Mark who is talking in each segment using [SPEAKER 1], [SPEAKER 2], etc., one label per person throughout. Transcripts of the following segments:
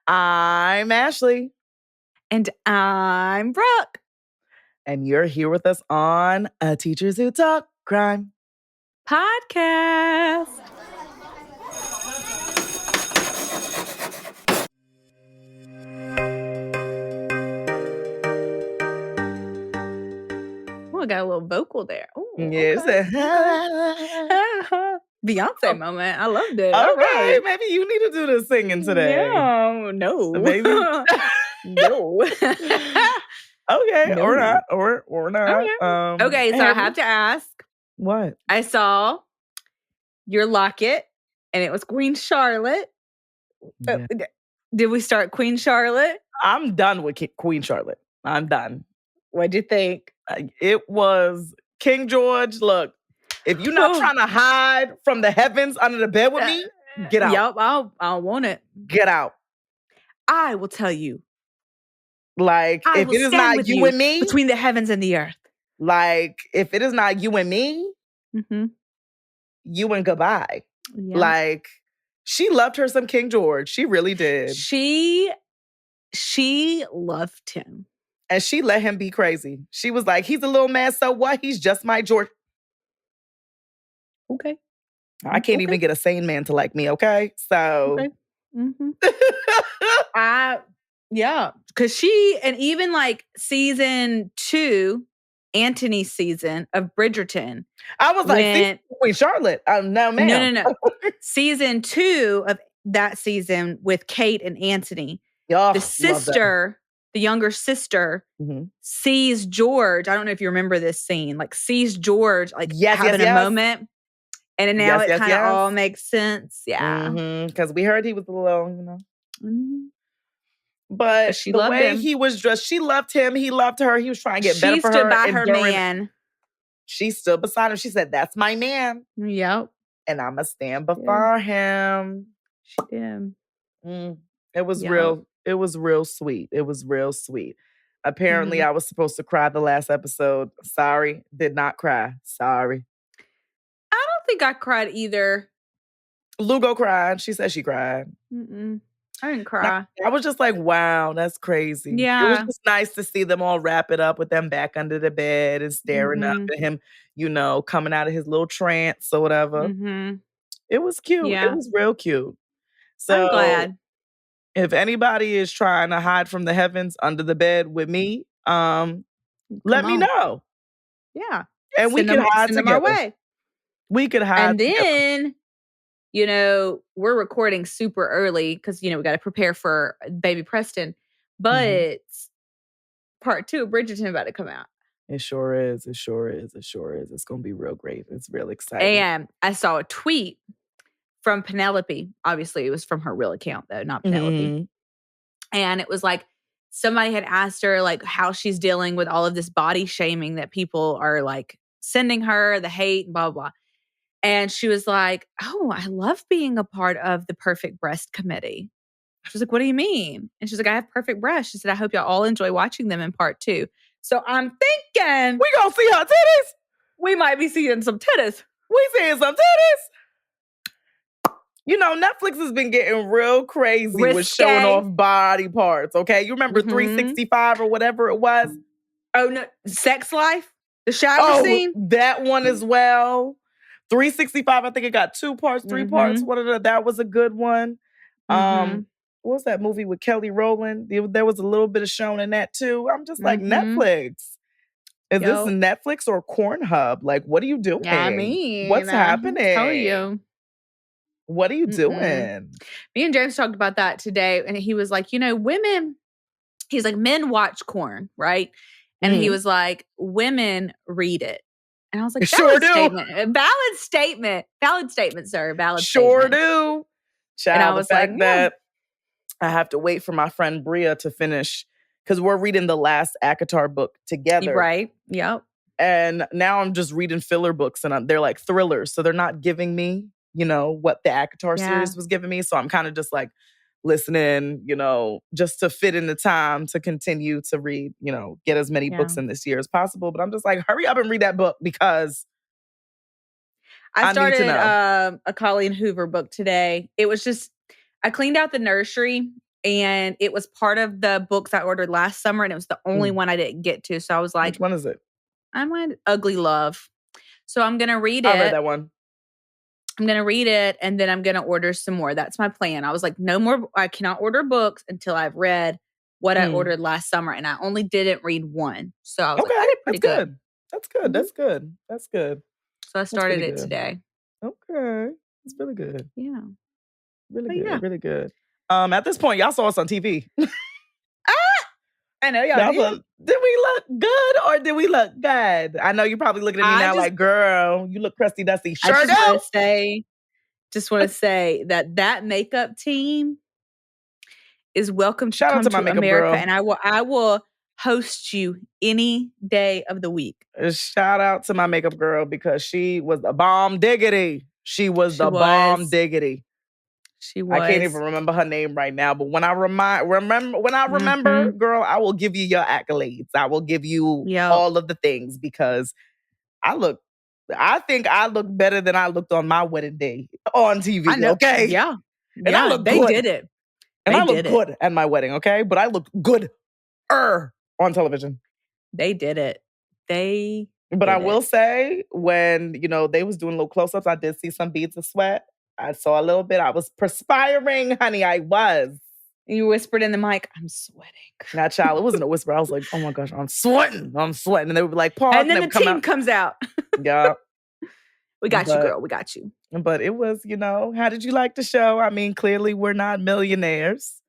[SPEAKER 1] I'm Ashley.
[SPEAKER 2] And I'm Brooke.
[SPEAKER 1] And you're here with us on Teachers Who Talk Crime
[SPEAKER 2] podcast. Oh, I got a little vocal there. Oh,
[SPEAKER 1] yes.
[SPEAKER 2] okay. Beyonce moment. I loved it.
[SPEAKER 1] Okay,
[SPEAKER 2] All right.
[SPEAKER 1] maybe you need to do the singing today.
[SPEAKER 2] No.
[SPEAKER 1] Maybe.
[SPEAKER 2] No.
[SPEAKER 1] Okay,
[SPEAKER 2] No.
[SPEAKER 1] or not, or not.
[SPEAKER 2] Okay, so I have to ask.
[SPEAKER 1] What?
[SPEAKER 2] I saw your locket, and it was Queen Charlotte.
[SPEAKER 1] Yeah.
[SPEAKER 2] Did we start Queen Charlotte?
[SPEAKER 1] I'm done with Queen Charlotte. I'm done.
[SPEAKER 2] What'd you think?
[SPEAKER 1] It was King George. Look, if you're not trying to hide from the heavens under the bed with me, get out.
[SPEAKER 2] Yup, I want it.
[SPEAKER 1] Get out.
[SPEAKER 2] I will tell you.
[SPEAKER 1] Like, if it is not you and me,
[SPEAKER 2] between the heavens and the earth.
[SPEAKER 1] Like, if it is not you and me, you and goodbye. Yeah. Like, she loved her some King George. She really did.
[SPEAKER 2] She loved him.
[SPEAKER 1] And she let him be crazy. She was like, he's a little man, so what? He's just my George.
[SPEAKER 2] Okay.
[SPEAKER 1] I can't even get a sane man to like me, okay? So.
[SPEAKER 2] Okay. Yeah. Because and even like season 2, Antony's season of Bridgerton.
[SPEAKER 1] I was like, Queen Charlotte. No, ma'am.
[SPEAKER 2] No. Season 2 of that season with Kate and Antony.
[SPEAKER 1] Oh,
[SPEAKER 2] the sister, the younger sister, sees George. I don't know if you remember this scene. Like sees George having a moment. And now it kind of all makes sense. Yeah.
[SPEAKER 1] Because we heard he was a little, But
[SPEAKER 2] she
[SPEAKER 1] the
[SPEAKER 2] loved
[SPEAKER 1] way
[SPEAKER 2] him.
[SPEAKER 1] He was dressed, she loved him. He loved her. He was trying to get better for her.
[SPEAKER 2] She stood by her man.
[SPEAKER 1] She stood beside him. She said, that's my man.
[SPEAKER 2] Yep.
[SPEAKER 1] And I'm going to stand before him.
[SPEAKER 2] She did.
[SPEAKER 1] It was real. It was real sweet. It was real sweet. Apparently, I was supposed to cry the last episode. Sorry. Did not cry. Sorry.
[SPEAKER 2] I don't think I cried either.
[SPEAKER 1] Lugo cried. She said she cried.
[SPEAKER 2] I didn't cry.
[SPEAKER 1] I was just like, wow, that's crazy.
[SPEAKER 2] Yeah.
[SPEAKER 1] It was just nice to see them all wrap it up with them back under the bed and staring up at him, coming out of his little trance or whatever. It was cute.
[SPEAKER 2] Yeah.
[SPEAKER 1] It was real cute. So
[SPEAKER 2] I'm glad.
[SPEAKER 1] If anybody is trying to hide from the heavens under the bed with me, let me know.
[SPEAKER 2] Yeah.
[SPEAKER 1] And we can hide
[SPEAKER 2] send
[SPEAKER 1] together.
[SPEAKER 2] Them our way.
[SPEAKER 1] We could hide
[SPEAKER 2] and then, we're recording super early because, we got to prepare for baby Preston. But part 2 of Bridgerton about to come out.
[SPEAKER 1] It sure is. It sure is. It sure is. It's going to be real great. It's real exciting.
[SPEAKER 2] And I saw a tweet from Penelope. Obviously, it was from her real account, though, not Penelope. And it was like somebody had asked her like how she's dealing with all of this body shaming that people are like sending her, the hate, blah, blah. And she was like, oh, I love being a part of the Perfect Breast Committee. She was like, what do you mean? And she's like, I have perfect breasts. She said, I hope y'all all enjoy watching them in part 2. So I'm thinking
[SPEAKER 1] we gonna see her titties.
[SPEAKER 2] We might be seeing some titties.
[SPEAKER 1] We seeing some titties. Netflix has been getting real crazy with showing off body parts, okay? You remember 365 or whatever it was?
[SPEAKER 2] Oh, no. Sex Life? The shower scene?
[SPEAKER 1] That one as well. 365, I think it got 2 parts, 3 parts. That was a good one. What was that movie with Kelly Rowland? There was a little bit of shown in that too. I'm just like, Netflix. Is this Netflix or Pornhub? Like, what are you doing?
[SPEAKER 2] Yeah, I mean,
[SPEAKER 1] what's happening?
[SPEAKER 2] I'll tell you.
[SPEAKER 1] What are you doing?
[SPEAKER 2] Me and James talked about that today, and he was like, women, he's like, men watch porn, right? And he was like, women read it. And I was like,
[SPEAKER 1] sure do.
[SPEAKER 2] Valid statement, sir. Valid
[SPEAKER 1] sure
[SPEAKER 2] statement.
[SPEAKER 1] Do. Child, and I was like, that I have to wait for my friend Bria to finish because we're reading the last ACOTAR book together.
[SPEAKER 2] Right. Yep.
[SPEAKER 1] And now I'm just reading filler books and they're like thrillers. So they're not giving me, what the ACOTAR series was giving me. So I'm kind of just like listening, just to fit in the time to continue to read, get as many books in this year as possible. But I'm just like, hurry up and read that book because
[SPEAKER 2] I started a Colleen Hoover book today. It was just, I cleaned out the nursery And it was part of the books I ordered last summer, and it was the only one I didn't get to. So I was like,
[SPEAKER 1] which one is it?
[SPEAKER 2] I might Ugly Love. So I'm going to read it.
[SPEAKER 1] I read that one.
[SPEAKER 2] I'm going to read it, and then I'm going to order some more. That's my plan. I was like, no more. I cannot order books until I've read what I ordered last summer. And I only didn't read one. So I was like, I did pretty good.
[SPEAKER 1] That's good. That's good. That's good.
[SPEAKER 2] So I started it today.
[SPEAKER 1] Okay. It's really good.
[SPEAKER 2] Yeah.
[SPEAKER 1] Really good. Really good. At this point, y'all saw us on TV.
[SPEAKER 2] I know y'all did.
[SPEAKER 1] Did we look good or did we look good? I know you're probably looking at me now like, girl, you look crusty dusty. Sure
[SPEAKER 2] I just want to say that makeup team is welcome to come to America, girl. And I will host you any day of the week.
[SPEAKER 1] Shout out to my makeup girl because she was the bomb diggity. She was the bomb diggity.
[SPEAKER 2] She was.
[SPEAKER 1] I can't even remember her name right now, but when I remember, girl, I will give you your accolades. I will give you all of the things because I think I look better than I looked on my wedding day on TV. I know. Okay,
[SPEAKER 2] yeah,
[SPEAKER 1] and I look
[SPEAKER 2] they
[SPEAKER 1] good.
[SPEAKER 2] did it,
[SPEAKER 1] and I look good at my wedding. Okay, but I look good on television.
[SPEAKER 2] They did it.
[SPEAKER 1] But I will say, when they was doing little close-ups, I did see some beads of sweat. I saw a little bit. I was perspiring, honey. I was.
[SPEAKER 2] You whispered in the mic, I'm sweating.
[SPEAKER 1] Nah, child, it wasn't a whisper. I was like, oh my gosh, I'm sweating. And they would be like, pause.
[SPEAKER 2] And then the team comes out.
[SPEAKER 1] Yeah.
[SPEAKER 2] We got you, girl. We got you.
[SPEAKER 1] But it was, how did you like the show? I mean, clearly we're not millionaires.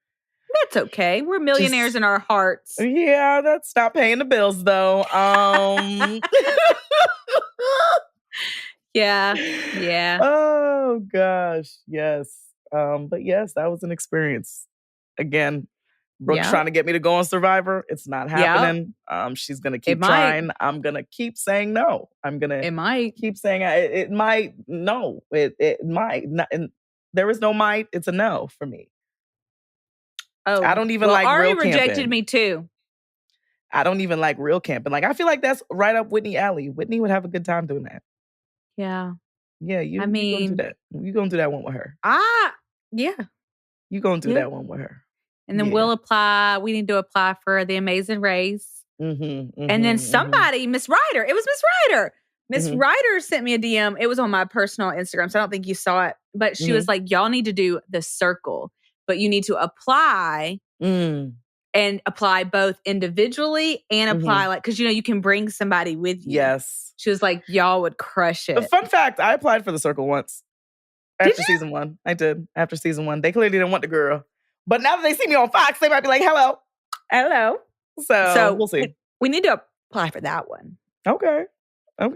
[SPEAKER 2] That's okay. We're millionaires in our hearts.
[SPEAKER 1] Yeah, stop paying the bills, though.
[SPEAKER 2] Yeah.
[SPEAKER 1] Oh gosh, yes. But yes, that was an experience. Again, Brooke's trying to get me to go on Survivor. It's not happening. She's gonna keep trying. I'm gonna keep saying no.
[SPEAKER 2] It might
[SPEAKER 1] keep saying it might. No, it might. Not, and there is no might. It's a no for me.
[SPEAKER 2] Oh,
[SPEAKER 1] I don't even like
[SPEAKER 2] Ari
[SPEAKER 1] real camping.
[SPEAKER 2] rejected me too.
[SPEAKER 1] I don't even like real camping. Like I feel like that's right up Whitney alley. Whitney would have a good time doing that.
[SPEAKER 2] Yeah.
[SPEAKER 1] Yeah, you gonna do that. You gonna do that one with her.
[SPEAKER 2] Yeah.
[SPEAKER 1] You gonna do that one with her.
[SPEAKER 2] And then we'll apply. We need to apply for the Amazing Race. And then somebody, Miss Ryder. It was Miss Ryder. Miss Ryder sent me a DM. It was on my personal Instagram, so I don't think you saw it. But she was like, y'all need to do the circle. But you need to apply and apply both individually and apply because you can bring somebody with you.
[SPEAKER 1] Yes.
[SPEAKER 2] She was like, y'all would crush it.
[SPEAKER 1] A fun fact, I applied for the circle once. After season 1. I did. After season 1. They clearly didn't want the girl. But now that they see me on Fox, they might be like, hello. So we'll see.
[SPEAKER 2] We need to apply for that one.
[SPEAKER 1] Okay. I'm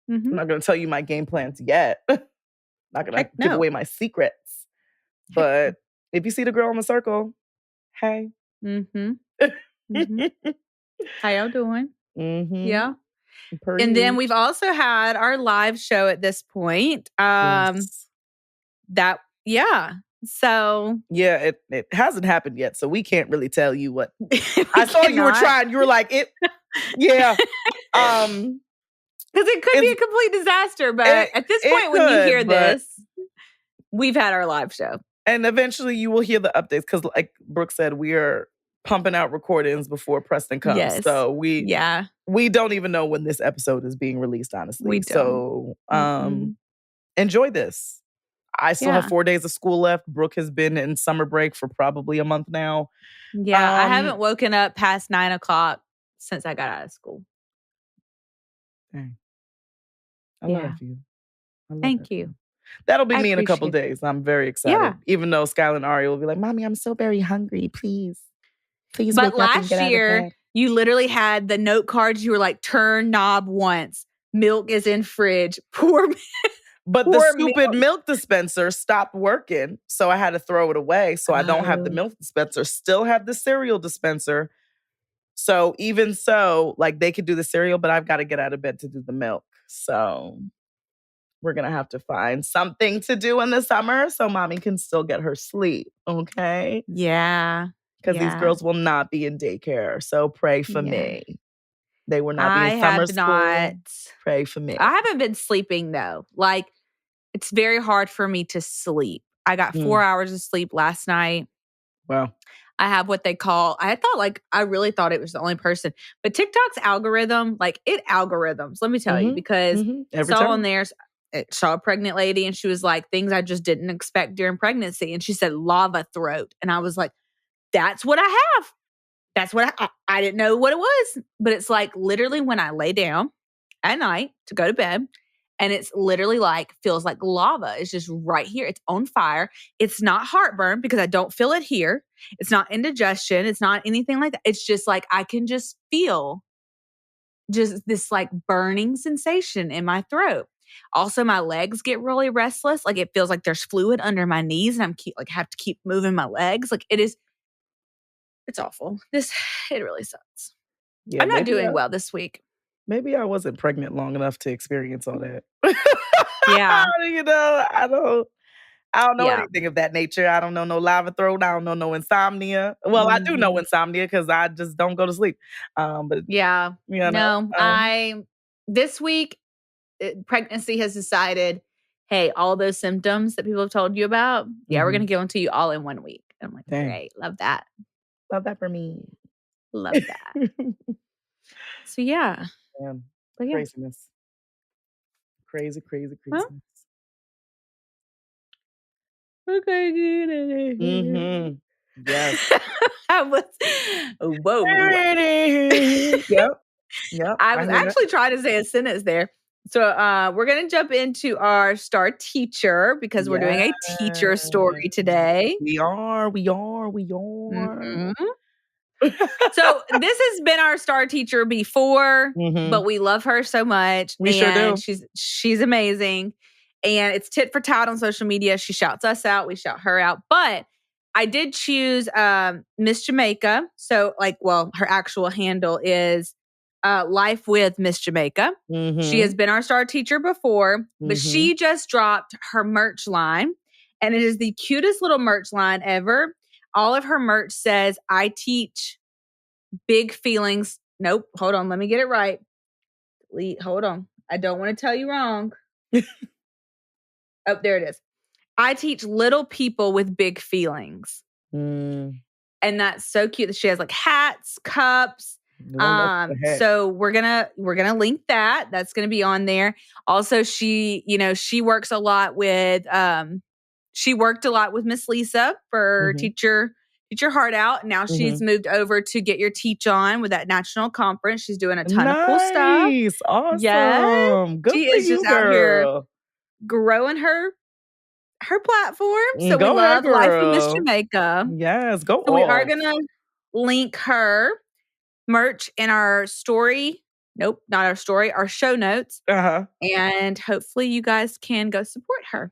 [SPEAKER 1] not going to tell you my game plans yet. Not going to give away my secrets. But if you see the girl in the circle, hey.
[SPEAKER 2] How y'all doing? Yeah. And then we've also had our live show at this point. So
[SPEAKER 1] it hasn't happened yet, so we can't really tell you what. I saw you were trying. You were like it. Yeah.
[SPEAKER 2] Because it could be a complete disaster, but at this point, when you hear this, we've had our live show.
[SPEAKER 1] And eventually you will hear the updates because, like Brooke said, we are pumping out recordings before Preston comes.
[SPEAKER 2] Yes.
[SPEAKER 1] So we don't even know when this episode is being released, honestly.
[SPEAKER 2] We don't.
[SPEAKER 1] So enjoy this. I still have 4 days of school left. Brooke has been in summer break for probably a month now.
[SPEAKER 2] Yeah, I haven't woken up past 9 o'clock since I got out of school.
[SPEAKER 1] Dang. I love you.
[SPEAKER 2] Thank you.
[SPEAKER 1] That'll be me in a couple days. I'm very excited. Yeah. Even though Skylar and Ari will be like, Mommy, I'm so very hungry. Please
[SPEAKER 2] but
[SPEAKER 1] wake up
[SPEAKER 2] last
[SPEAKER 1] and get
[SPEAKER 2] year,
[SPEAKER 1] out of bed.
[SPEAKER 2] You literally had the note cards. You were like, turn knob once. Milk is in fridge.
[SPEAKER 1] But the stupid milk dispenser stopped working. So I had to throw it away. So I don't have the milk dispenser. Still have the cereal dispenser. So even so, like they could do the cereal, but I've got to get out of bed to do the milk. So we're going to have to find something to do in the summer so Mommy can still get her sleep. Okay?
[SPEAKER 2] Yeah.
[SPEAKER 1] Because these girls will not be in daycare. So pray for me. They will not be in summer school. Pray for me.
[SPEAKER 2] I haven't been sleeping though. Like, it's very hard for me to sleep. I got 4 hours of sleep last night.
[SPEAKER 1] Wow.
[SPEAKER 2] I have what they call, I really thought it was the only person, but TikTok's algorithm, like it algorithms, let me tell you, because
[SPEAKER 1] Every
[SPEAKER 2] saw
[SPEAKER 1] time.
[SPEAKER 2] on there, it saw a pregnant lady and she was like, things I just didn't expect during pregnancy. And she said lava throat. And I was like, that's what I have. That's what I didn't know what it was. But it's like literally when I lay down at night to go to bed, and it's literally like, feels like lava. It's just right here. It's on fire. It's not heartburn because I don't feel it here. It's not indigestion. It's not anything like that. It's just like, I can just feel just this like burning sensation in my throat. Also, my legs get really restless. Like it feels like there's fluid under my knees and have to keep moving my legs. Like it's awful. It really sucks.
[SPEAKER 1] Yeah,
[SPEAKER 2] I'm not doing well this week.
[SPEAKER 1] Maybe I wasn't pregnant long enough to experience all that.
[SPEAKER 2] Yeah.
[SPEAKER 1] I don't know anything of that nature. I don't know no lava throat. I don't know no insomnia. Well, I do know insomnia because I just don't go to sleep. But
[SPEAKER 2] yeah, this week, pregnancy has decided, hey, all those symptoms that people have told you about, we're going to give them to you all in 1 week. And I'm like, great, love that.
[SPEAKER 1] Love that for me.
[SPEAKER 2] Love that. So yeah.
[SPEAKER 1] Man, craziness. Crazy.
[SPEAKER 2] Huh? Okay.
[SPEAKER 1] Yes.
[SPEAKER 2] Whoa.
[SPEAKER 1] Yep.
[SPEAKER 2] I was actually trying to say a sentence there. So we're going to jump into our star teacher because we're doing a teacher story today.
[SPEAKER 1] We are.
[SPEAKER 2] So this has been our star teacher before, but we love her so much.
[SPEAKER 1] We sure do.
[SPEAKER 2] She's amazing. And it's tit for tat on social media. She shouts us out. We shout her out. But I did choose Miss Jamaica. So her actual handle is Life with Miss Jamaica. She has been our star teacher before, but she just dropped her merch line. And it is the cutest little merch line ever. All of her merch says, I teach big feelings. Nope. Hold on. Let me get it right. Hold on. I don't want to tell you wrong. Oh, there it is. I teach little people with big feelings. And that's so cute that she has like hats, cups. So we're gonna link that. That's gonna be on there. Also, she works a lot with she worked a lot with Miss Lisa for Teach Your Heart Out. Now she's moved over to Get Your Teach On with that national conference. She's doing a ton of cool stuff.
[SPEAKER 1] Nice. Awesome.
[SPEAKER 2] Yeah.
[SPEAKER 1] Good
[SPEAKER 2] she
[SPEAKER 1] for
[SPEAKER 2] is
[SPEAKER 1] you,
[SPEAKER 2] just
[SPEAKER 1] girl.
[SPEAKER 2] out here growing her platform. So
[SPEAKER 1] go
[SPEAKER 2] we love
[SPEAKER 1] ahead,
[SPEAKER 2] Life with Miss Jamaica.
[SPEAKER 1] Yes, go
[SPEAKER 2] So we are gonna link her merch in our story. Nope, not our story, our show notes. And hopefully you guys can go support her.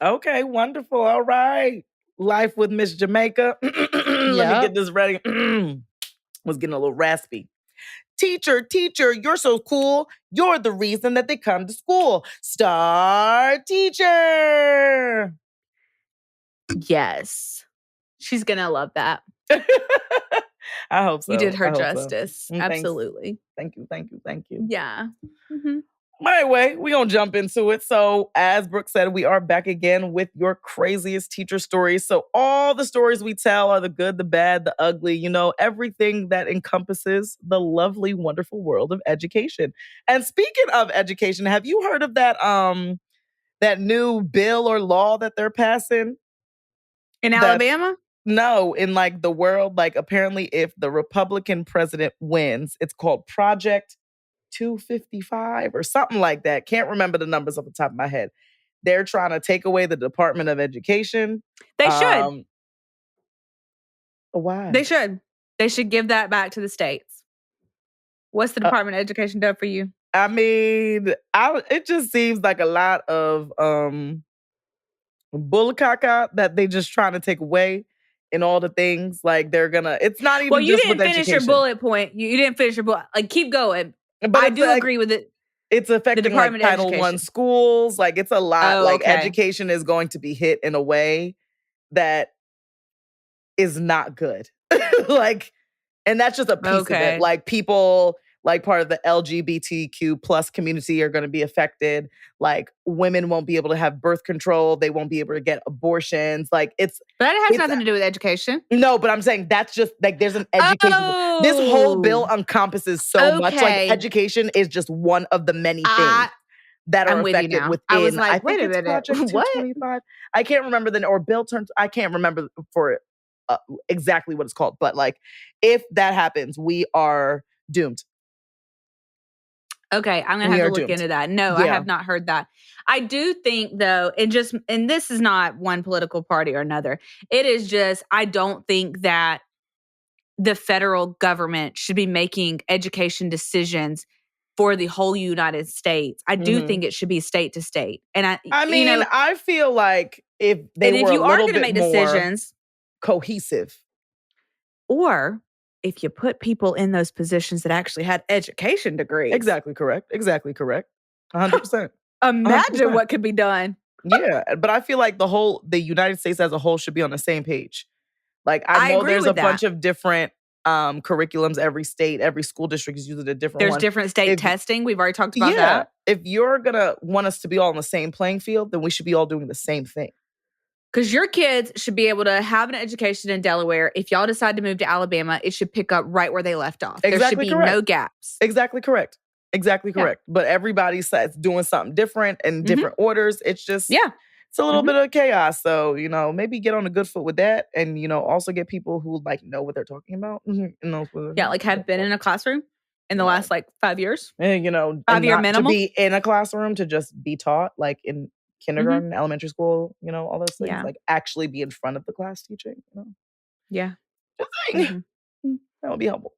[SPEAKER 1] Okay, wonderful. All right. Life with Miss Jamaica. Let me get this ready. Was getting a little raspy. Teacher, you're so cool. You're the reason that they come to school. Star teacher.
[SPEAKER 2] Yes. She's going to love that.
[SPEAKER 1] I hope so.
[SPEAKER 2] You did her justice. So. Absolutely.
[SPEAKER 1] Thank you.
[SPEAKER 2] Yeah.
[SPEAKER 1] Anyway, we're going to jump into it. So as Brooke said, we are back again with your craziest teacher stories. So all the stories we tell are the good, the bad, the ugly, everything that encompasses the lovely, wonderful world of education. And speaking of education, have you heard of that new bill or law that they're passing?
[SPEAKER 2] In Alabama?
[SPEAKER 1] No, in the world, apparently if the Republican president wins, it's called Project 255 or something like that. Can't remember the numbers off the top of my head. They're trying to take away the Department of Education.
[SPEAKER 2] They should.
[SPEAKER 1] Why?
[SPEAKER 2] They should. They should give that back to the states. What's the Department of Education done for you?
[SPEAKER 1] I mean, it just seems like a lot of bullcaca that they just trying to take away in all the things. They're gonna, it's not even
[SPEAKER 2] well, you
[SPEAKER 1] just
[SPEAKER 2] didn't
[SPEAKER 1] with
[SPEAKER 2] finish
[SPEAKER 1] education.
[SPEAKER 2] Your bullet point. You didn't finish your bullet. Keep going. But I do agree with it.
[SPEAKER 1] It's affecting Title I schools. It's a lot. Education is going to be hit in a way that is not good. And that's just a piece of it. People like part of the LGBTQ plus community are going to be affected. Like women won't be able to have birth control. They won't be able to get abortions. Like
[SPEAKER 2] But that has nothing to do with education.
[SPEAKER 1] No, but I'm saying that's just like there's an education. This whole bill encompasses so much. Like education is just one of the many things that are affected within.
[SPEAKER 2] I was like,
[SPEAKER 1] wait a minute. Project 225. I can't remember bill terms. I can't remember for exactly what it's called. But like, if that happens, we are doomed.
[SPEAKER 2] Okay, I'm going to have to look into that. No, I have not heard that. I do think, though, and this is not one political party or another. It is just, I don't think that the federal government should be making education decisions for the whole United States. I do think it should be state to state. And I mean,
[SPEAKER 1] I feel like if you are going to make decisions, cohesive.
[SPEAKER 2] Or if you put people in those positions that actually had education degrees.
[SPEAKER 1] Exactly correct. 100%.
[SPEAKER 2] Imagine 100%. What could be done.
[SPEAKER 1] Yeah, but I feel like the United States as a whole should be on the same page. Like I know there's a bunch of different curriculums. Every state, every school district is using a different one.
[SPEAKER 2] There's different state testing. We've already talked about that.
[SPEAKER 1] If you're going to want us to be all on the same playing field, then we should be all doing the same thing.
[SPEAKER 2] Because your kids should be able to have an education in Delaware. If y'all decide to move to Alabama, it should pick up right where they left off. There should be no gaps.
[SPEAKER 1] Exactly correct. But everybody's doing something different and different orders. It's just, it's a little bit of chaos. So, maybe get on a good foot with that. And, also get people who like know what they're talking about.
[SPEAKER 2] Like have been in a classroom in the last 5 years.
[SPEAKER 1] And,
[SPEAKER 2] 5-year minimum.
[SPEAKER 1] To be in a classroom, to just be taught like in kindergarten, elementary school, all those things. Like actually be in front of the class teaching.
[SPEAKER 2] Yeah.
[SPEAKER 1] That would be helpful.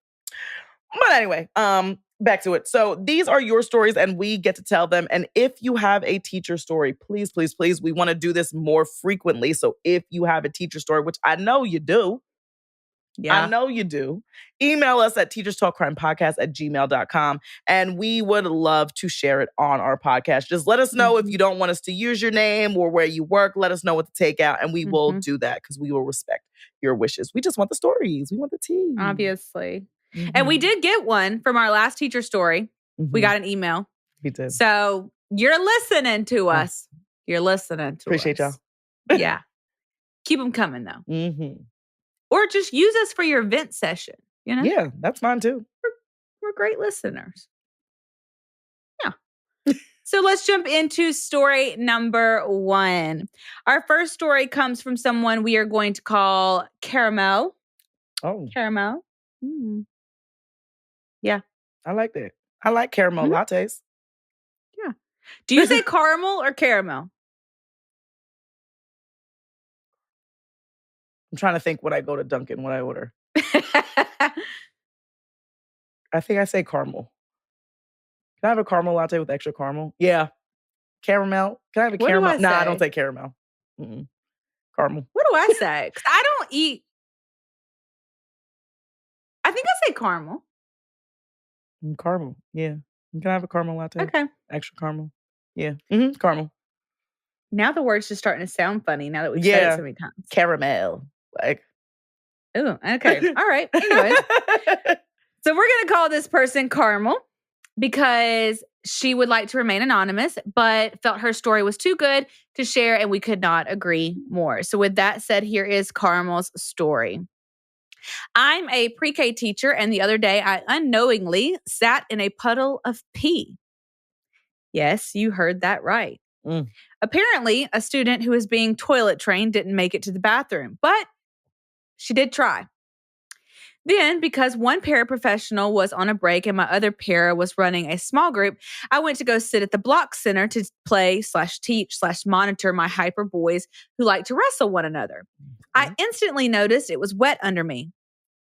[SPEAKER 1] But anyway, back to it. So these are your stories and we get to tell them. And if you have a teacher story, please, please, please, we want to do this more frequently. So if you have a teacher story, which I know you do, I know you do, email us at teacherstalkcrimepodcast@gmail.com. And we would love to share it on our podcast. Just let us know if you don't want us to use your name or where you work. Let us know what to take out and we will do that because we will respect your wishes. We just want the stories. We want the tea.
[SPEAKER 2] Obviously. And we did get one from our last teacher story. We got an email.
[SPEAKER 1] We did.
[SPEAKER 2] So you're listening to us. You're listening to
[SPEAKER 1] Appreciate
[SPEAKER 2] us.
[SPEAKER 1] y'all.
[SPEAKER 2] Yeah. Keep them coming, though. Or just use us for your vent session.
[SPEAKER 1] Yeah, that's fine, too.
[SPEAKER 2] We're great listeners. Yeah. So let's jump into story number 1. Our first story comes from someone we are going to call Caramel.
[SPEAKER 1] Oh.
[SPEAKER 2] Caramel. Yeah.
[SPEAKER 1] I like that. I like caramel lattes.
[SPEAKER 2] Yeah. Do you say caramel or caramel?
[SPEAKER 1] I'm trying to think when I go to Dunkin', what I order. I think I say caramel. Can I have a caramel latte with extra caramel? Yeah. Caramel. Can I have a caramel? Nah, I don't say caramel. Caramel.
[SPEAKER 2] What do I say? 'Cause I don't eat. I think I say caramel.
[SPEAKER 1] Caramel. Yeah. Can I have a caramel latte?
[SPEAKER 2] Okay.
[SPEAKER 1] Extra caramel. Yeah. Caramel.
[SPEAKER 2] Now the word's just starting to sound funny now that we've said it so many times.
[SPEAKER 1] Caramel. Like.
[SPEAKER 2] Oh, okay. All right. Anyways. So we're going to call this person Caramel because she would like to remain anonymous, but felt her story was too good to share and we could not agree more. So with that said, here is Caramel's story. I'm a pre-K teacher and the other day I unknowingly sat in a puddle of pee. Yes, you heard that right. Apparently, a student who was being toilet trained didn't make it to the bathroom, but she did try. Then, because one paraprofessional was on a break and my other para was running a small group, I went to go sit at the block center to play/teach/monitor my hyper boys who like to wrestle one another. I instantly noticed it was wet under me.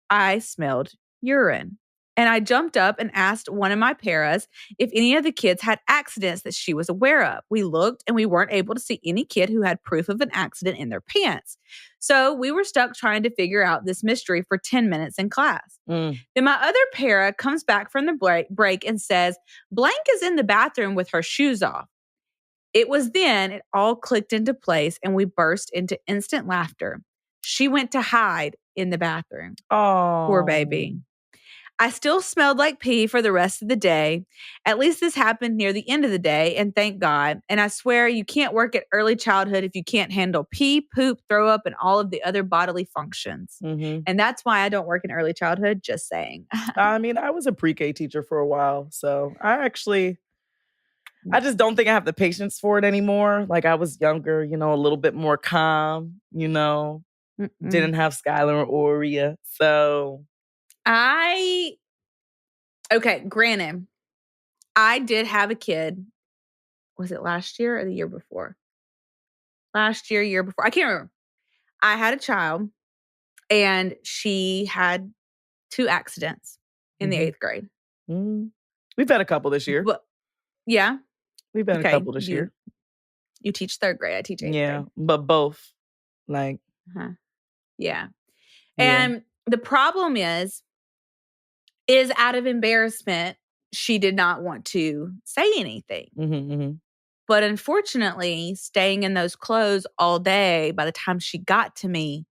[SPEAKER 2] I smelled urine. And I jumped up and asked one of my paras if any of the kids had accidents that she was aware of. We looked and we weren't able to see any kid who had proof of an accident in their pants. So we were stuck trying to figure out this mystery for 10 minutes in class. Then my other para comes back from the break and says, blank is in the bathroom with her shoes off. It was then it all clicked into place and we burst into instant laughter. She went to hide in the bathroom.
[SPEAKER 1] Oh,
[SPEAKER 2] poor baby. I still smelled like pee for the rest of the day. At least this happened near the end of the day, and thank God. And I swear you can't work at early childhood if you can't handle pee, poop, throw up, and all of the other bodily functions.
[SPEAKER 1] Mm-hmm.
[SPEAKER 2] And that's why I don't work in early childhood, just saying.
[SPEAKER 1] I mean, I was a pre-K teacher for a while, so I just don't think I have the patience for it anymore. Like, I was younger, a little bit more calm, didn't have Skylar or Oria. So
[SPEAKER 2] okay, granted, I did have a kid. Was it last year or the year before? Last year, year before. I can't remember. I had a child and she had 2 accidents in the 8th grade.
[SPEAKER 1] Mm-hmm. We've had a couple this year.
[SPEAKER 2] But, yeah.
[SPEAKER 1] We've had a couple this year.
[SPEAKER 2] You teach 3rd grade. I teach 8th grade.
[SPEAKER 1] Yeah, but both. Like.
[SPEAKER 2] Yeah. And the problem is out of embarrassment, she did not want to say anything.
[SPEAKER 1] Mm-hmm.
[SPEAKER 2] But unfortunately, staying in those clothes all day, by the time she got to me,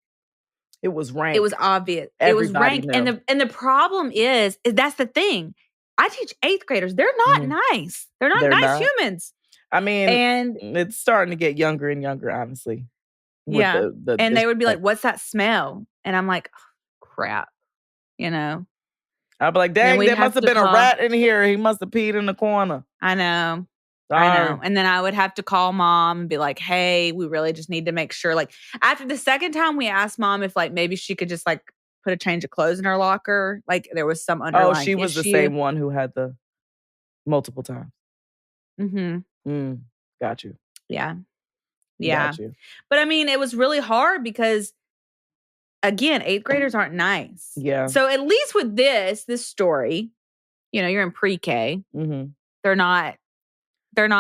[SPEAKER 1] it was rank.
[SPEAKER 2] It was obvious.
[SPEAKER 1] Everybody
[SPEAKER 2] it was rank.
[SPEAKER 1] knew.
[SPEAKER 2] And the problem is that's the thing. I teach 8th graders. They're not nice. They're not nice humans.
[SPEAKER 1] I mean,
[SPEAKER 2] and
[SPEAKER 1] it's starting to get younger and younger, honestly.
[SPEAKER 2] Yeah. And they would be like, what's that smell? And I'm like, oh, crap.
[SPEAKER 1] I'd be like, dang, there must have been a rat in here. He must have peed in the corner.
[SPEAKER 2] I know. And then I would have to call mom and be like, hey, we really just need to make sure. Like, after the second time we asked mom if like maybe she could just like put a change of clothes in her locker. Like there was some underlying
[SPEAKER 1] she was
[SPEAKER 2] issue.
[SPEAKER 1] The same one who had the multiple times.
[SPEAKER 2] Mm-hmm.
[SPEAKER 1] Got you.
[SPEAKER 2] Yeah.
[SPEAKER 1] Got you.
[SPEAKER 2] But I mean, it was really hard because again, 8th graders aren't nice.
[SPEAKER 1] Yeah.
[SPEAKER 2] So at least with this story, you're in pre-K.
[SPEAKER 1] Mm-hmm.
[SPEAKER 2] They're not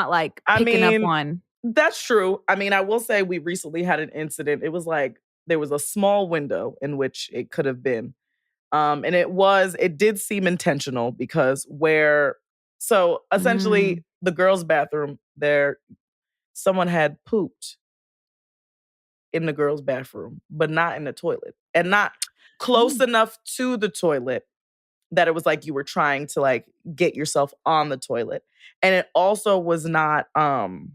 [SPEAKER 2] like picking up on.
[SPEAKER 1] That's true. I mean, I will say we recently had an incident. It was like there was a small window in which it could have been. And it did seem intentional because essentially the girls' bathroom there, someone had pooped in the girls' bathroom, but not in the toilet and not close enough to the toilet that it was like you were trying to like get yourself on the toilet. And it also was not, I'm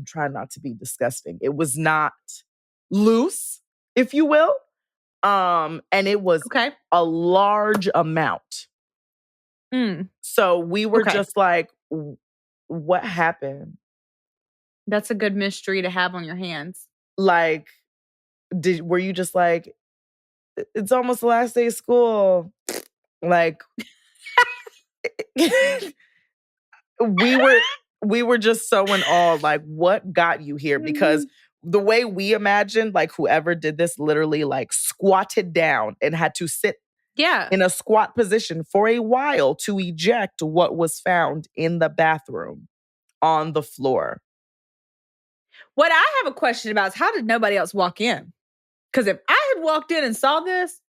[SPEAKER 1] trying not to be disgusting. It was not loose, if you will. And it was a large amount. So we were just like, what happened?
[SPEAKER 2] That's a good mystery to have on your hands.
[SPEAKER 1] Like, were you just like, it's almost the last day of school? Like, we were just so in awe, like, what got you here? Because the way we imagined, like, whoever did this literally, like, squatted down and had to sit in a squat position for a while to eject what was found in the bathroom on the floor.
[SPEAKER 2] What I have a question about is how did nobody else walk in? Because if I had walked in and saw this.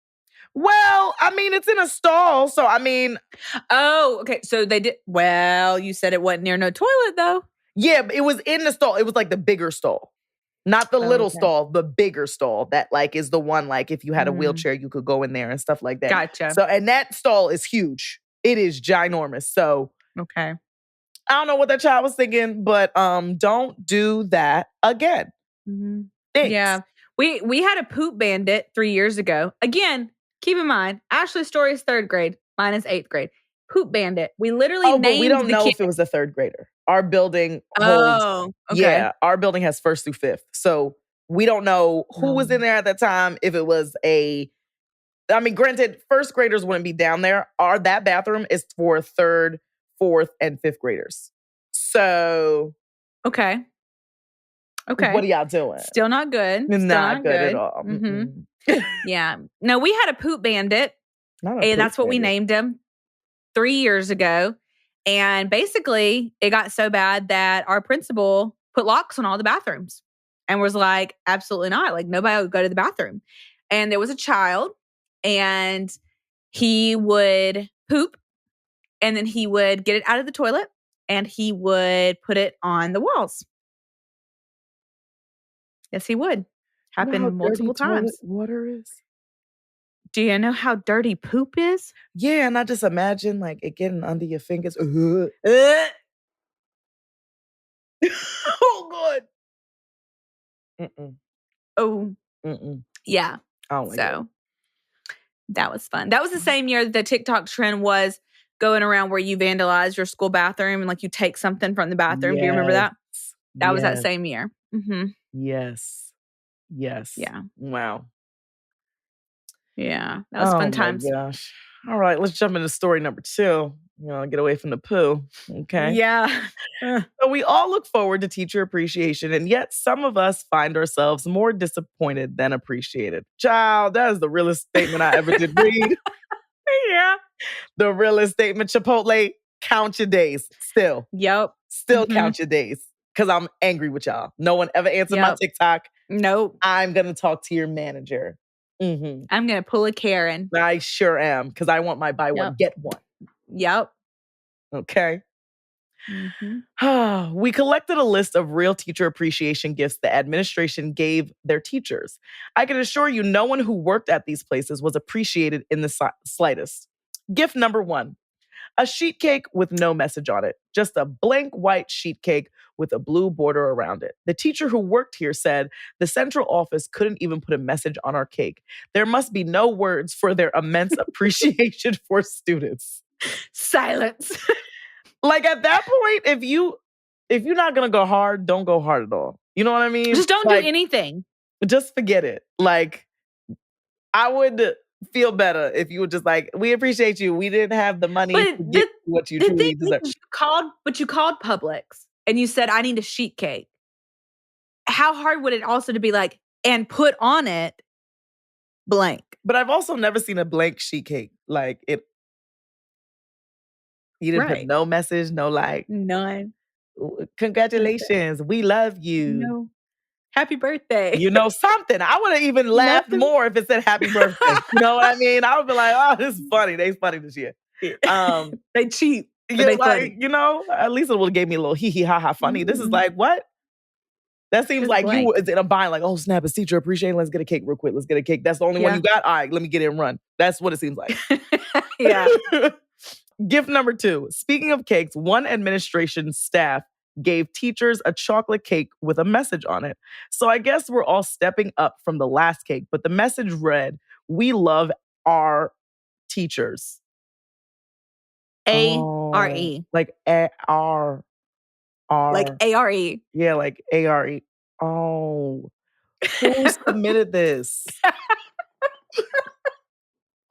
[SPEAKER 1] Well, I mean, it's in a stall. So, I mean.
[SPEAKER 2] Oh, okay. So they did. Well, you said it wasn't near no toilet, though.
[SPEAKER 1] Yeah, but it was in the stall. It was like the bigger stall. Not the little stall, the bigger stall that like is the one like if you had a wheelchair, you could go in there and stuff like that.
[SPEAKER 2] Gotcha.
[SPEAKER 1] So, and that stall is huge. It is ginormous. So.
[SPEAKER 2] Okay.
[SPEAKER 1] I don't know what that child was thinking, but don't do that again.
[SPEAKER 2] Mm-hmm. Yeah. We had a poop bandit 3 years ago. Again, keep in mind, Ashley's story is 3rd grade. Mine is 8th grade. Poop bandit. We literally named
[SPEAKER 1] but we don't know
[SPEAKER 2] kid.
[SPEAKER 1] if it was a 3rd grader. Our building
[SPEAKER 2] holds, okay.
[SPEAKER 1] Yeah, our building has 1st through 5th. So we don't know who was in there at that time. If it was granted, 1st graders wouldn't be down there. That bathroom is for 3rd, 4th, and 5th graders. So.
[SPEAKER 2] Okay.
[SPEAKER 1] What are y'all doing?
[SPEAKER 2] Still not good.
[SPEAKER 1] Not good at all.
[SPEAKER 2] Mm-hmm. Yeah. No, we had a poop bandit. That's what we named him 3 years ago. And basically, it got so bad that our principal put locks on all the bathrooms and was like, absolutely not. Like, nobody would go to the bathroom. And there was a child, and he would poop, and then he would get it out of the toilet, and he would put it on the walls. Yes, he would. Happened multiple times.
[SPEAKER 1] Water is?
[SPEAKER 2] Do you know how dirty poop is?
[SPEAKER 1] Yeah, and I just imagine like it getting under your fingers. Oh God. Mm-mm.
[SPEAKER 2] Oh.
[SPEAKER 1] Mm-mm.
[SPEAKER 2] Yeah.
[SPEAKER 1] I don't like it.
[SPEAKER 2] That was fun. That was the same year the TikTok trend was going around where you vandalize your school bathroom and like you take something from the bathroom. Do you remember that? That was that same year. Mm-hmm.
[SPEAKER 1] Yes.
[SPEAKER 2] Yeah.
[SPEAKER 1] Wow.
[SPEAKER 2] Yeah. That was fun times.
[SPEAKER 1] Oh my gosh. All right, let's jump into story number 2. Get away from the poo. Okay.
[SPEAKER 2] Yeah.
[SPEAKER 1] So we all look forward to teacher appreciation, and yet some of us find ourselves more disappointed than appreciated. Child, that is the realest statement I ever did read.
[SPEAKER 2] Yeah.
[SPEAKER 1] The realest statement. Chipotle, count your days. Still.
[SPEAKER 2] Yep.
[SPEAKER 1] Still count your days. Because I'm angry with y'all. No one ever answered my TikTok.
[SPEAKER 2] Nope.
[SPEAKER 1] I'm going to talk to your manager. Mm-hmm.
[SPEAKER 2] I'm going to pull a Karen.
[SPEAKER 1] I sure am. Because I want my buy one, get one.
[SPEAKER 2] Yep.
[SPEAKER 1] Okay.
[SPEAKER 2] Mm-hmm.
[SPEAKER 1] We collected a list of real teacher appreciation gifts the administration gave their teachers. I can assure you no one who worked at these places was appreciated in the slightest. Gift number 1, a sheet cake with no message on it, just a blank white sheet cake with a blue border around it. The teacher who worked here said the central office couldn't even put a message on our cake. There must be no words for their immense appreciation for students.
[SPEAKER 2] Silence.
[SPEAKER 1] Like at that point, if you're not gonna go hard, don't go hard at all. You know what I mean?
[SPEAKER 2] Just don't do anything.
[SPEAKER 1] Just forget it. Like, I would feel better if you were just like, we appreciate you. We didn't have the money to get what you truly deserve.
[SPEAKER 2] You called Publix and you said, I need a sheet cake. How hard would it also to be like, and put on it blank?
[SPEAKER 1] But I've also never seen a blank sheet cake. Like it. You didn't put no message, no like.
[SPEAKER 2] None.
[SPEAKER 1] Congratulations. We love you.
[SPEAKER 2] No. Happy birthday.
[SPEAKER 1] Something. I would have even laughed more if it said happy birthday. You know what I mean? I would be like, oh, this is funny. They's funny this year.
[SPEAKER 2] They cheap.
[SPEAKER 1] They funny. At least it would have gave me a little hee hee ha ha funny. This is like, what? That seems like blank. You is in a bind, like, oh, snap, it's teacher appreciation. Let's get a cake real quick. Let's get a cake. That's the only one you got? All right, let me get it and run. That's what it seems like.
[SPEAKER 2] Yeah.
[SPEAKER 1] Gift number 2. Speaking of cakes, one administration staff gave teachers a chocolate cake with a message on it. So I guess we're all stepping up from the last cake, but the message read, we love our teachers.
[SPEAKER 2] A-R-E.
[SPEAKER 1] Like A-R.
[SPEAKER 2] Like A-R-E.
[SPEAKER 1] Yeah, like A-R-E. Oh. Who submitted this?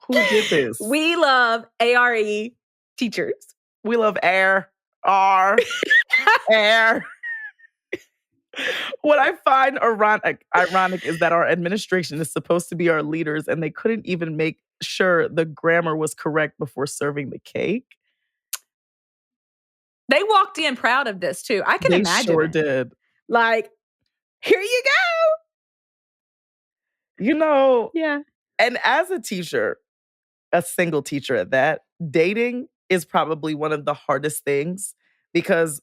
[SPEAKER 1] Who did this?
[SPEAKER 2] We love A-R-E teachers.
[SPEAKER 1] We love air. Air. What I find ironic is that our administration is supposed to be our leaders and they couldn't even make sure the grammar was correct before serving the cake.
[SPEAKER 2] They walked in proud of this too. I can imagine.
[SPEAKER 1] They sure did.
[SPEAKER 2] Like, here you
[SPEAKER 1] go.
[SPEAKER 2] Yeah.
[SPEAKER 1] And as a teacher, a single teacher at that, dating is probably one of the hardest things because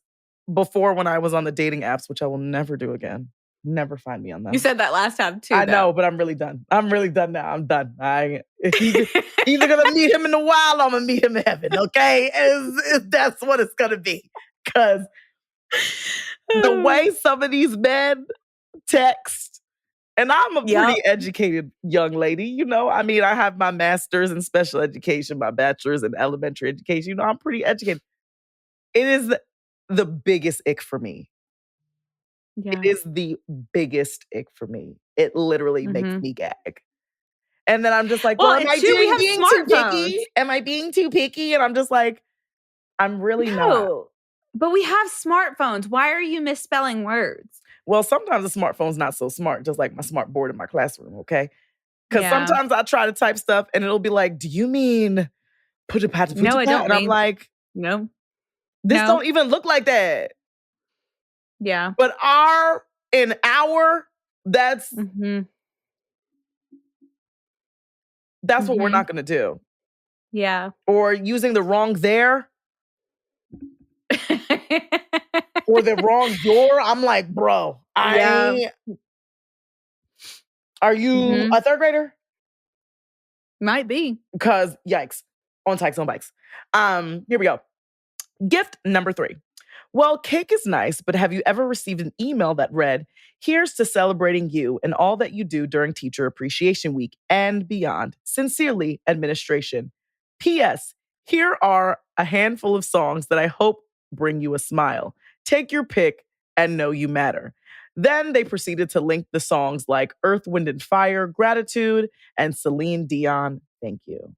[SPEAKER 1] before when I was on the dating apps, which I will never do again, never find me on them.
[SPEAKER 2] You said that last time too.
[SPEAKER 1] I know, but I'm really done. I'm really done now. I'm done. Either gonna meet him in the wild or I'm gonna meet him in heaven, okay? That's what it's gonna be. Because the way some of these men text, and I'm a pretty educated young lady, I mean, I have my master's in special education, my bachelor's in elementary education. I'm pretty educated. It is the biggest ick for me.
[SPEAKER 2] Yeah.
[SPEAKER 1] It is the biggest ick for me. It literally makes me gag. And then I'm just like, well, am I being too picky? Am I being too picky? And I'm just like, I'm really not.
[SPEAKER 2] But we have smartphones. Why are you misspelling words?
[SPEAKER 1] Well, sometimes the smartphone's not so smart, just like my smart board in my classroom, okay? Because sometimes I try to type stuff and it'll be like, do you mean put a pat?
[SPEAKER 2] No, I don't.
[SPEAKER 1] And I'm like,
[SPEAKER 2] no.
[SPEAKER 1] This don't even look like that.
[SPEAKER 2] Yeah.
[SPEAKER 1] But an hour, that's what we're not going to do.
[SPEAKER 2] Yeah.
[SPEAKER 1] Or using the wrong there. Or the wrong your. I'm like, bro, are you a third grader?
[SPEAKER 2] Might be.
[SPEAKER 1] Because, yikes, on Tykes on Bikes. Here we go. Gift number 3. Well, cake is nice, but have you ever received an email that read, "Here's to celebrating you and all that you do during Teacher Appreciation Week and beyond. Sincerely, administration. P.S. Here are a handful of songs that I hope bring you a smile. Take your pick and know you matter." Then they proceeded to link the songs like Earth, Wind and Fire, Gratitude, and Celine Dion, Thank You.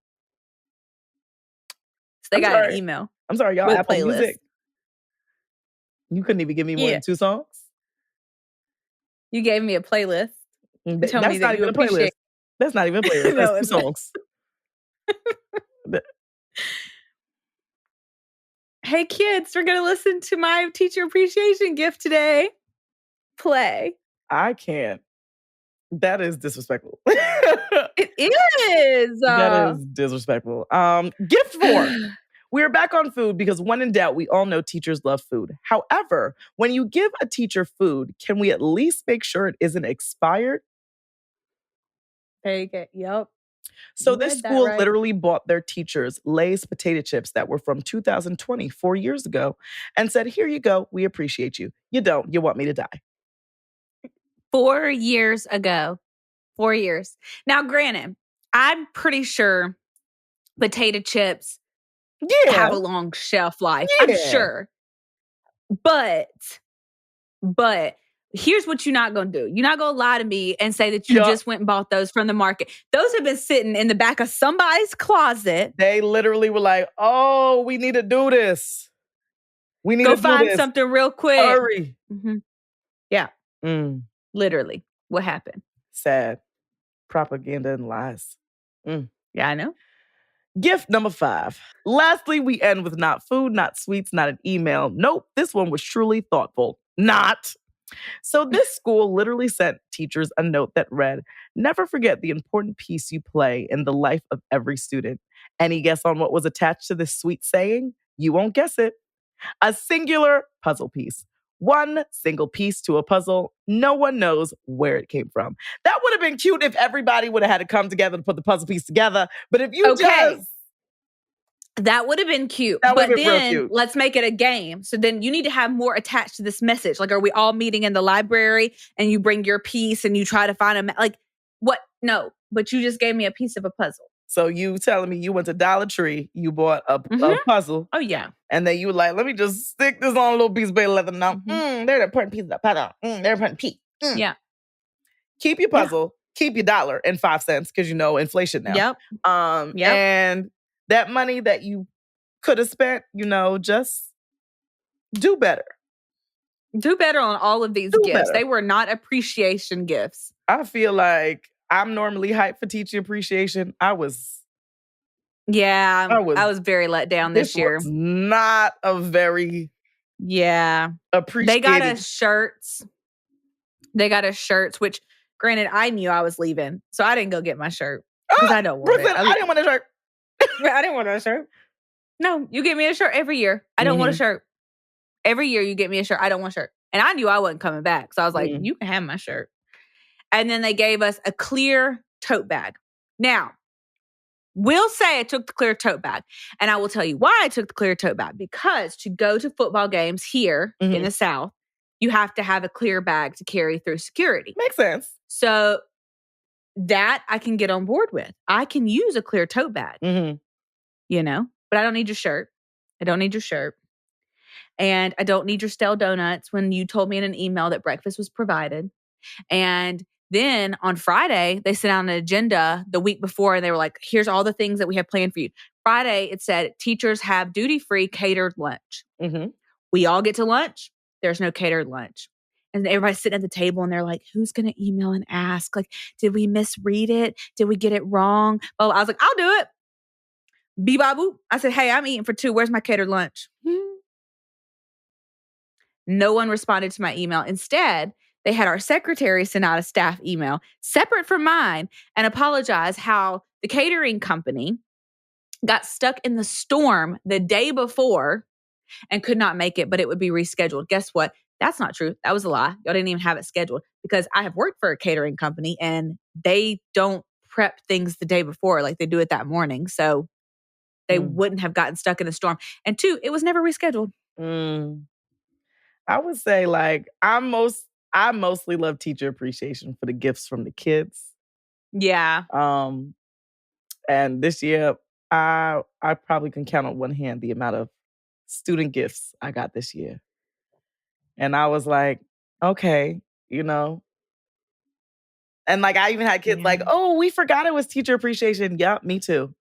[SPEAKER 2] So they got an email.
[SPEAKER 1] I'm sorry, y'all. Apple Music. You couldn't even give me more than 2 songs?
[SPEAKER 2] You gave me a playlist.
[SPEAKER 1] That's not even a playlist. That's not even a playlist. That's 2 songs.
[SPEAKER 2] Hey, kids, we're going to listen to my teacher appreciation gift today. Play.
[SPEAKER 1] I can't. That is disrespectful.
[SPEAKER 2] It is.
[SPEAKER 1] That is disrespectful. Gift 4. We're back on food because when in doubt, we all know teachers love food. However, when you give a teacher food, can we at least make sure it isn't expired?
[SPEAKER 2] There you go. Yep.
[SPEAKER 1] So this school literally bought their teachers Lay's potato chips that were from 2020, 4 years ago, and said, "Here you go. We appreciate you. You don't. You want me to die."
[SPEAKER 2] 4 years ago. 4 years. Now, granted, I'm pretty sure potato chips have a long shelf life. I'm sure. But here's what you're not going to do. You're not going to lie to me and say that you just went and bought those from the market. Those have been sitting in the back of somebody's closet.
[SPEAKER 1] They literally were like, "Oh, we need to do this. We need to do
[SPEAKER 2] find something real quick.
[SPEAKER 1] Hurry."
[SPEAKER 2] Mm-hmm. Yeah. Literally. What happened?
[SPEAKER 1] Sad. Propaganda and lies.
[SPEAKER 2] Yeah, I know.
[SPEAKER 1] Gift number 5. Lastly, we end with not food, not sweets, not an email. Nope, this one was truly thoughtful. Not. So this school literally sent teachers a note that read, "Never forget the important piece you play in the life of every student." Any guess on what was attached to this sweet saying? You won't guess it. A singular puzzle piece. One single piece to a puzzle. No one knows where it came from. That would have been cute if everybody would have had to come together to put the puzzle piece together. But if you
[SPEAKER 2] that would have been cute.
[SPEAKER 1] That would have
[SPEAKER 2] been
[SPEAKER 1] been real cute.
[SPEAKER 2] Let's make it a game. So then you need to have more attached to this message. Like, are we all meeting in the library and you bring your piece and you try to find what? No, but you just gave me a piece of a puzzle.
[SPEAKER 1] So you telling me you went to Dollar Tree, you bought a puzzle.
[SPEAKER 2] Oh, yeah.
[SPEAKER 1] And then you were like, "Let me just stick this on a little piece of paper, let them know, they're the important piece of the puzzle. They're the important piece."
[SPEAKER 2] Yeah.
[SPEAKER 1] Keep your puzzle, keep your $1.05 because inflation now.
[SPEAKER 2] Yep.
[SPEAKER 1] And that money that you could have spent, just do better.
[SPEAKER 2] Do better on all of these gifts. They were not appreciation gifts.
[SPEAKER 1] I feel like I'm normally hyped for teacher appreciation. I was
[SPEAKER 2] very let down this year.
[SPEAKER 1] Was not a very appreciated.
[SPEAKER 2] They got us shirts. Which granted, I knew I was leaving, so I didn't go get my shirt because I don't want it.
[SPEAKER 1] I didn't want a shirt.
[SPEAKER 2] I didn't want a shirt. No, you get me a shirt every year. I don't want a shirt. Every year you get me a shirt. I don't want a shirt. And I knew I wasn't coming back. So I was like, you can have my shirt. And then they gave us a clear tote bag. Now, we'll say I took the clear tote bag. And I will tell you why I took the clear tote bag. Because to go to football games here in the South, you have to have a clear bag to carry through security.
[SPEAKER 1] Makes sense.
[SPEAKER 2] So that I can get on board with. I can use a clear tote bag. But I don't need your shirt. And I don't need your stale donuts when you told me in an email that breakfast was provided. And then on Friday, they sent out an agenda the week before and they were like, "Here's all the things that we have planned for you." Friday, it said teachers have duty-free catered lunch. We all get to lunch. There's no catered lunch. And everybody's sitting at the table and they're like, "Who's going to email and ask? Like, did we misread it? Did we get it wrong?" Well, I was like, "I'll do it." Bee-bop-boop. I said, "Hey, I'm eating for 2. Where's my catered lunch?" No one responded to my email. Instead, they had our secretary send out a staff email separate from mine and apologize how the catering company got stuck in the storm the day before and could not make it, but it would be rescheduled. Guess what? That's not true. That was a lie. Y'all didn't even have it scheduled because I have worked for a catering company and they don't prep things the day before, like they do it that morning. So they wouldn't have gotten stuck in a storm. And 2, it was never rescheduled.
[SPEAKER 1] I would say like I mostly love teacher appreciation for the gifts from the kids.
[SPEAKER 2] Yeah.
[SPEAKER 1] And this year I probably can count on one hand the amount of student gifts I got this year. And I was like, okay, you know. And like I even had kids like, oh, we forgot it was teacher appreciation. Yeah, me too.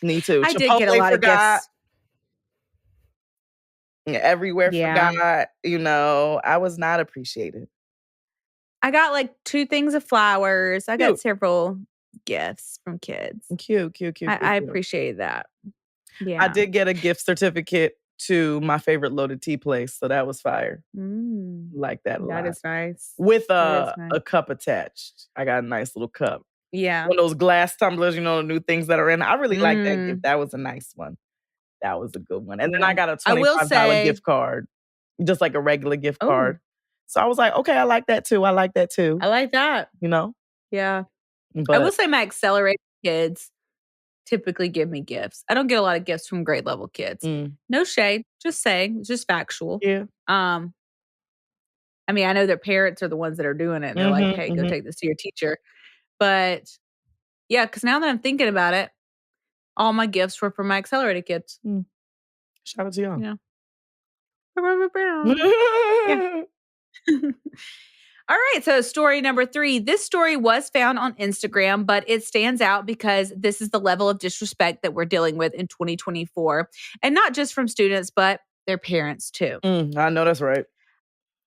[SPEAKER 1] Me too.
[SPEAKER 2] I did get a lot of gifts.
[SPEAKER 1] Everywhere forgot, you know, I was not appreciated.
[SPEAKER 2] I got like 2 things of flowers. I got several gifts from kids.
[SPEAKER 1] Cute.
[SPEAKER 2] I appreciate that. Yeah.
[SPEAKER 1] I did get a gift certificate to my favorite loaded tea place, so that was fire. Like that a lot.
[SPEAKER 2] That is nice.
[SPEAKER 1] With a cup attached. I got a nice little cup.
[SPEAKER 2] Yeah.
[SPEAKER 1] One of those glass tumblers, you know, the new things that are in. I really like that gift. That was a nice one. That was a good one. And then I got a $25 gift card. Just like a regular gift card. So I was like, okay, I like that too.
[SPEAKER 2] I like that.
[SPEAKER 1] You know?
[SPEAKER 2] Yeah. But I will say my accelerated kids typically give me gifts. I don't get a lot of gifts from grade level kids. No shade. Just saying. It's just factual.
[SPEAKER 1] Yeah.
[SPEAKER 2] I mean, I know their parents are the ones that are doing it. And they're like, hey, go take this to your teacher. But yeah, because now that I'm thinking about it, all my gifts were from my accelerated kids.
[SPEAKER 1] Shout out to y'all.
[SPEAKER 2] Yeah. Yeah. All right. So story number 3. This story was found on Instagram, but it stands out because this is the level of disrespect that we're dealing with in 2024. And not just from students, but their parents too.
[SPEAKER 1] I know that's right.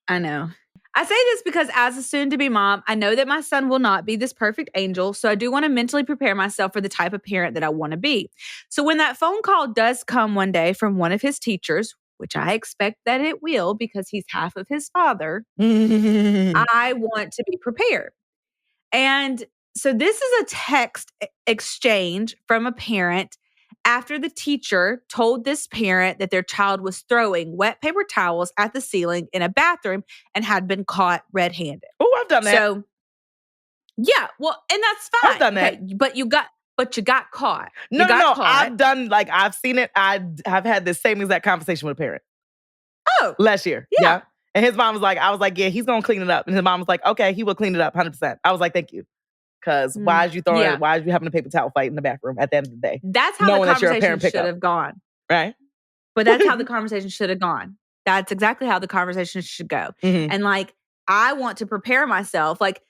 [SPEAKER 2] I know. I say this because as a soon-to-be mom, I know that my son will not be this perfect angel, so I do want to mentally prepare myself for the type of parent that I want to be. So when that phone call does come one day from one of his teachers, which I expect that it will because he's half of his father, I want to be prepared. And so this is a text exchange from a parent after the teacher told this parent that their child was throwing wet paper towels at the ceiling in a bathroom and had been caught red-handed.
[SPEAKER 1] Oh, I've done that.
[SPEAKER 2] So, yeah, well, and that's fine.
[SPEAKER 1] I've done that.
[SPEAKER 2] Okay, but you got caught.
[SPEAKER 1] No, I've done, like, I've seen it. I've had this same exact conversation with a parent.
[SPEAKER 2] Oh.
[SPEAKER 1] Last year. Yeah. And his mom was like, I was like, yeah, he's going to clean it up. And his mom was like, okay, he will clean it up 100%. I was like, thank you. Because why is you throwing it? Why is you having a paper towel fight in the bathroom at the end of the day?
[SPEAKER 2] That's how the conversation should have gone.
[SPEAKER 1] Right?
[SPEAKER 2] But that's how the conversation should have gone. That's exactly how the conversation should go. And like, I want to prepare myself. Like,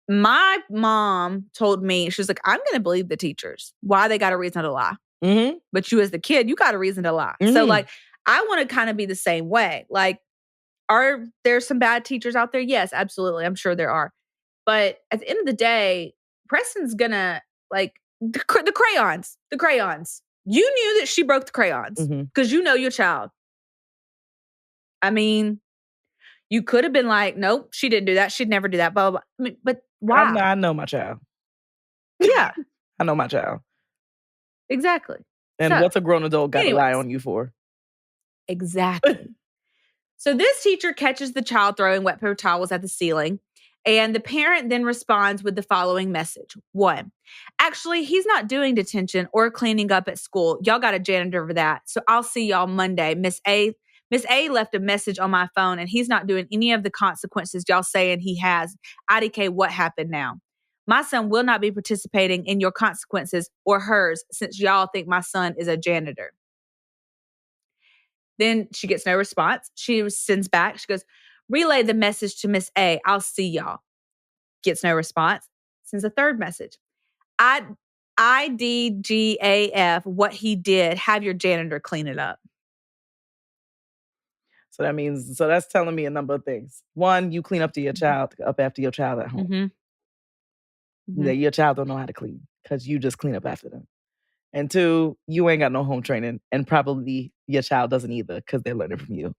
[SPEAKER 2] my mom told me, she was like, I'm going to believe the teachers. Why they got a reason to lie. But you as the kid, you got a reason to lie. So like, I want to kind of be the same way. Like, are there some bad teachers out there? Yes, absolutely. I'm sure there are. But at the end of the day, Preston's gonna, like, the crayons. You knew that she broke the crayons because you know your child. I mean, you could have been like, nope, she didn't do that. She'd never do that, blah, blah, blah. I mean, but why?
[SPEAKER 1] I know my child.
[SPEAKER 2] Yeah.
[SPEAKER 1] I know my child.
[SPEAKER 2] Exactly.
[SPEAKER 1] And what's a grown adult got to lie on you for?
[SPEAKER 2] Exactly. So this teacher catches the child throwing wet paper towels at the ceiling. And the parent then responds with the following message. 1, actually, he's not doing detention or cleaning up at school. Y'all got a janitor for that. So I'll see y'all Monday. Miss A left a message on my phone and he's not doing any of the consequences y'all saying he has. IDK, what happened now? My son will not be participating in your consequences or hers since y'all think my son is a janitor. Then she gets no response. She sends back. She goes, relay the message to Miss A. I'll see y'all. Gets no response. Sends a third message. IDGAF, what he did. Have your janitor clean it up.
[SPEAKER 1] So that means, that's telling me a number of things. 1, you clean up after your child at home. That your child don't know how to clean because you just clean up after them. And 2, you ain't got no home training and probably your child doesn't either because they're learning from you.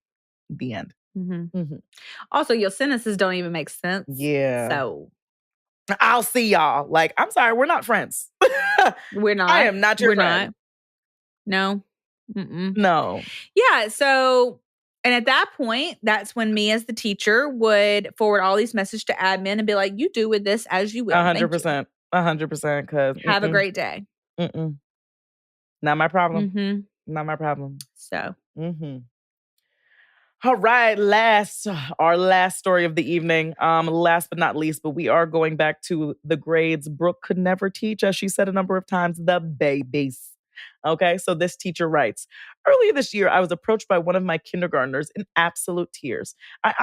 [SPEAKER 1] The end.
[SPEAKER 2] Also, your sentences don't even make sense.
[SPEAKER 1] Yeah.
[SPEAKER 2] So
[SPEAKER 1] I'll see y'all. Like, I'm sorry, we're not friends.
[SPEAKER 2] We're not.
[SPEAKER 1] I am not your friend.
[SPEAKER 2] Not. No.
[SPEAKER 1] No.
[SPEAKER 2] Yeah. So, and at that point, that's when me as the teacher would forward all these messages to admin and be like, you do with this as you will.
[SPEAKER 1] 100%. 100%. Cause
[SPEAKER 2] have a great day.
[SPEAKER 1] Not my problem. Not my problem.
[SPEAKER 2] So.
[SPEAKER 1] All right, our last story of the evening. Last but not least, but we are going back to the grades Brooke could never teach, as she said a number of times, the babies. Okay, so this teacher writes, earlier this year, I was approached by one of my kindergartners in absolute tears. I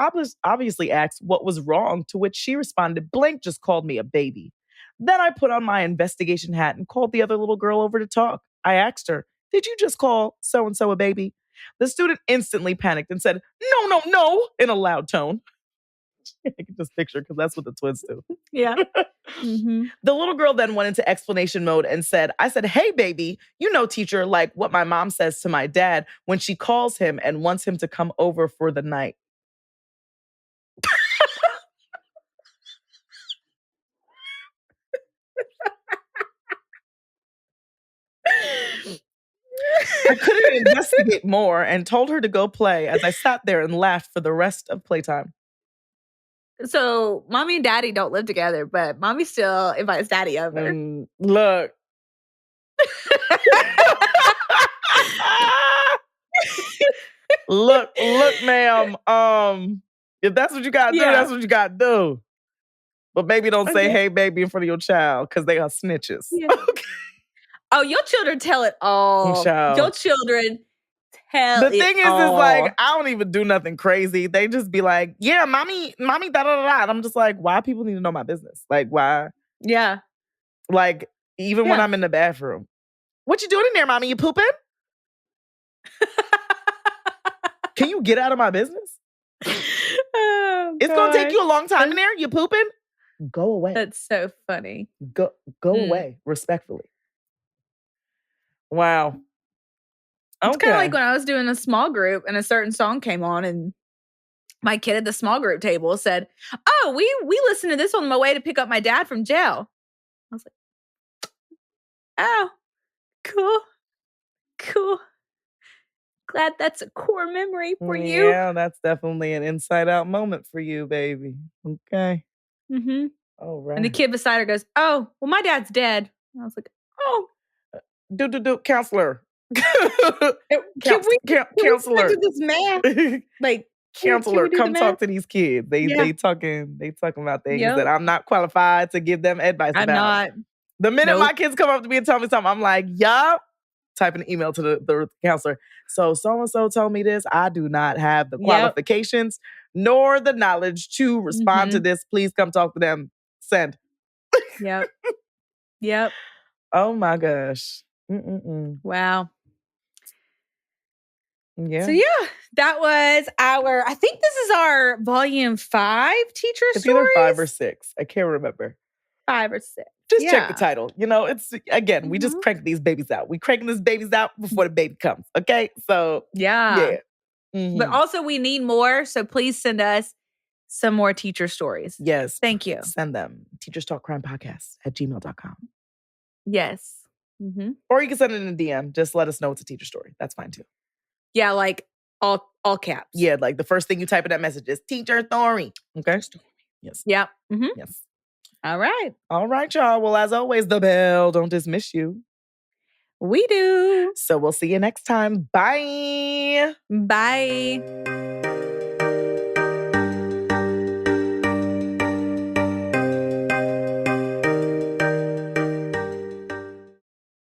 [SPEAKER 1] obviously asked what was wrong, to which she responded, blank just called me a baby. Then I put on my investigation hat and called the other little girl over to talk. I asked her, did you just call so-and-so a baby? The student instantly panicked and said, no, in a loud tone. I can just picture, because that's what the twins do.
[SPEAKER 2] Yeah.
[SPEAKER 1] The little girl then went into explanation mode and said, I said, hey, baby, you know, teacher, like what my mom says to my dad when she calls him and wants him to come over for the night. I couldn't investigate more and told her to go play as I sat there and laughed for the rest of playtime.
[SPEAKER 2] So mommy and daddy don't live together, but mommy still invites daddy over.
[SPEAKER 1] Look. look, ma'am. If that's what you gotta do, that's what you gotta do. But maybe don't say, hey, baby, in front of your child, because they are snitches.
[SPEAKER 2] Yeah. Okay. Oh, your children tell it all. Your children tell it all.
[SPEAKER 1] The thing is like, I don't even do nothing crazy. They just be like, yeah, mommy, da-da-da-da. And I'm just like, why people need to know my business? Like, why?
[SPEAKER 2] Yeah.
[SPEAKER 1] Like, even when I'm in the bathroom. What you doing in there, mommy? You pooping? Can you get out of my business? It's going to take you a long time in there? You pooping? Go away.
[SPEAKER 2] That's so funny.
[SPEAKER 1] Go away, respectfully. Wow.
[SPEAKER 2] It's kind of like when I was doing a small group and a certain song came on and my kid at the small group table said, oh, we listened to this on my way to pick up my dad from jail. I was like, oh, cool. Glad that's a core memory for you.
[SPEAKER 1] Yeah, that's definitely an inside out moment for you, baby. Okay. All right.
[SPEAKER 2] And the kid beside her goes, oh, well, my dad's dead. And I was like, oh.
[SPEAKER 1] Counselor.
[SPEAKER 2] Counselor. Do this math? Like,
[SPEAKER 1] counselor, come talk to these kids. They talking about things that I'm not qualified to give them advice about.
[SPEAKER 2] I'm not.
[SPEAKER 1] The minute my kids come up to me and tell me something, I'm like, yup. Type an email to the counselor. So-and-so told me this. I do not have the qualifications nor the knowledge to respond to this. Please come talk to them. Send.
[SPEAKER 2] Yep.
[SPEAKER 1] Oh my gosh.
[SPEAKER 2] Wow.
[SPEAKER 1] Yeah.
[SPEAKER 2] So that was I think this is our volume 5 teacher stories.
[SPEAKER 1] It's either 5 or 6. I can't remember.
[SPEAKER 2] 5 or 6.
[SPEAKER 1] Just check the title. You know, it's, again, we just crank these babies out. We cranking these babies out before the baby comes. Okay? So, yeah.
[SPEAKER 2] But also we need more. So please send us some more teacher stories.
[SPEAKER 1] Yes.
[SPEAKER 2] Thank you.
[SPEAKER 1] Send them. teacherstalkcrimepodcast@gmail.com.
[SPEAKER 2] Yes.
[SPEAKER 1] Or you can send it in a DM. Just let us know it's a teacher story. That's fine too.
[SPEAKER 2] Yeah, like all caps.
[SPEAKER 1] Yeah, like the first thing you type in that message is teacher story. Okay? Yes.
[SPEAKER 2] Yeah.
[SPEAKER 1] Yes.
[SPEAKER 2] All right.
[SPEAKER 1] All right, y'all. Well, as always, the bell don't dismiss you.
[SPEAKER 2] We do.
[SPEAKER 1] So we'll see you next time. Bye.
[SPEAKER 2] Bye.